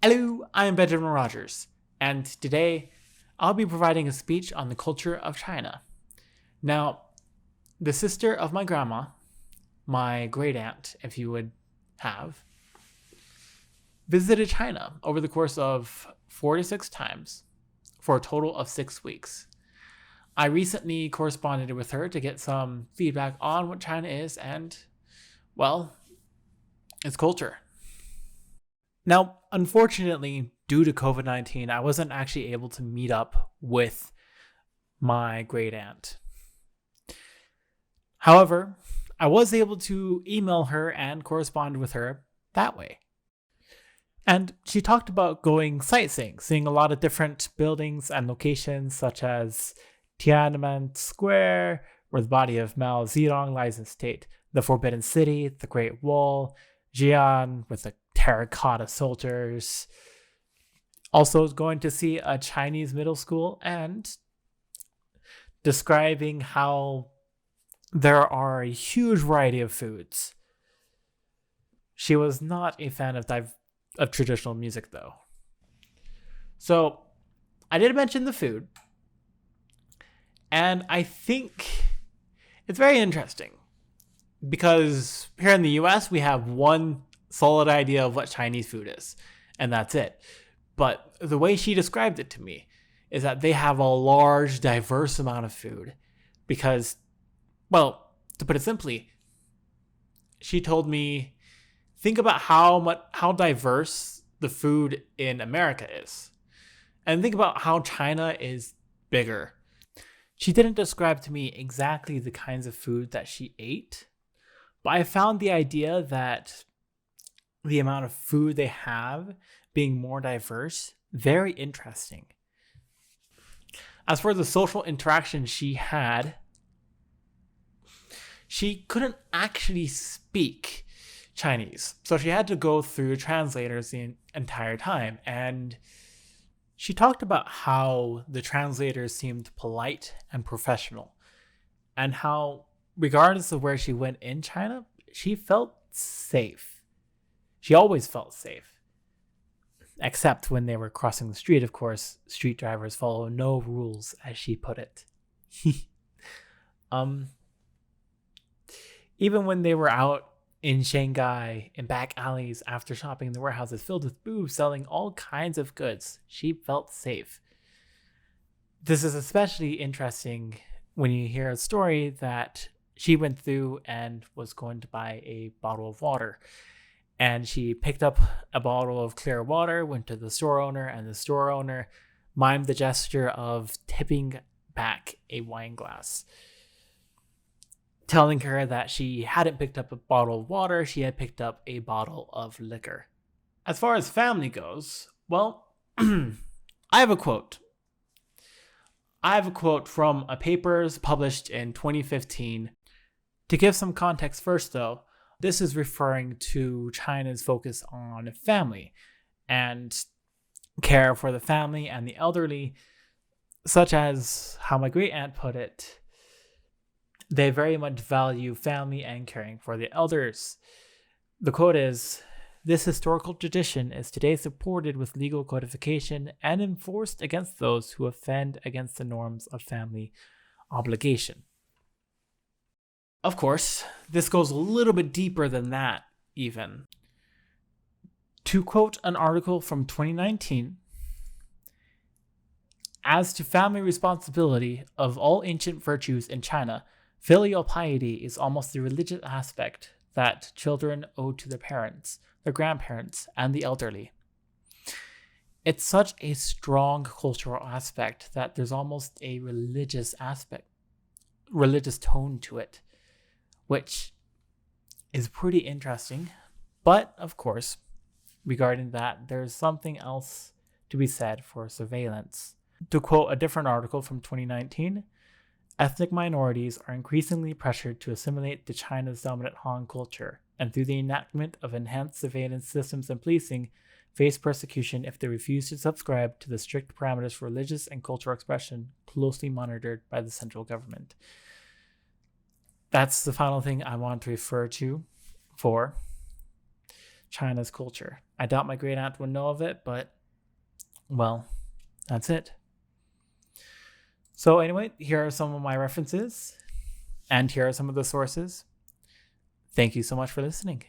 Hello, I'm Benjamin Rogers, and today I'll be providing a speech on the culture of China. Now, the sister of my grandma, my great aunt, if you would have, visited China over the course of 4 to 6 times for a total of 6 weeks. I recently corresponded with her to get some feedback on what China is and, well, its culture. Now, unfortunately, due to COVID-19, I wasn't actually able to meet up with my great aunt. However, I was able to email her and correspond with her that way. And she talked about going sightseeing, seeing a lot of different buildings and locations such as Tiananmen Square, where the body of Mao Zedong lies in state, the Forbidden City, the Great Wall, Xi'an with the terracotta soldiers. Also going to see a Chinese middle school and describing how there are a huge variety of foods. She was not a fan of traditional music though. So I did mention the food, and I think it's very interesting because here in the US we have one solid idea of what Chinese food is, and that's it. But the way she described it to me is that they have a large, diverse amount of food because, well, to put it simply, she told me, think about how diverse the food in America is, and think about how China is bigger. She didn't describe to me exactly the kinds of food that she ate, but I found the idea that the amount of food they have being more diverse very interesting. As for the social interaction she had, she couldn't actually speak Chinese, so she had to go through translators the entire time. And she talked about how the translators seemed polite and professional, and how, regardless of where she went in China, she felt safe. She always felt safe. Except when they were crossing the street, of course. Street drivers follow no rules, as she put it. Even when they were out in Shanghai, in back alleys after shopping in the warehouses filled with booths selling all kinds of goods, she felt safe. This is especially interesting when you hear a story that she went through and was going to buy a bottle of water. And she picked up a bottle of clear water, went to the store owner, and the store owner mimed the gesture of tipping back a wine glass, telling her that she hadn't picked up a bottle of water, she had picked up a bottle of liquor. As far as family goes, well, I have a quote. I have a quote from a paper published in 2015. To give some context first, though, this is referring to China's focus on family and care for the family and the elderly, such as how my great aunt put it. They very much value family and caring for the elders. The quote is, "This historical tradition is today supported with legal codification and enforced against those who offend against the norms of family obligation." Of course, this goes a little bit deeper than that, even. To quote an article from 2019, as to family responsibility of all ancient virtues in China, filial piety is almost the religious aspect that children owe to their parents, their grandparents, and the elderly. It's such a strong cultural aspect that there's almost a religious tone to it, which is pretty interesting. But, of course, regarding that, there's something else to be said for surveillance. To quote a different article from 2019, ethnic minorities are increasingly pressured to assimilate to China's dominant Han culture, and through the enactment of enhanced surveillance systems and policing, face persecution if they refuse to subscribe to the strict parameters for religious and cultural expression closely monitored by the central government. That's the final thing I want to refer to for China's culture. I doubt my great aunt would know of it, but well, that's it. So anyway, here are some of my references, and here are some of the sources. Thank you so much for listening.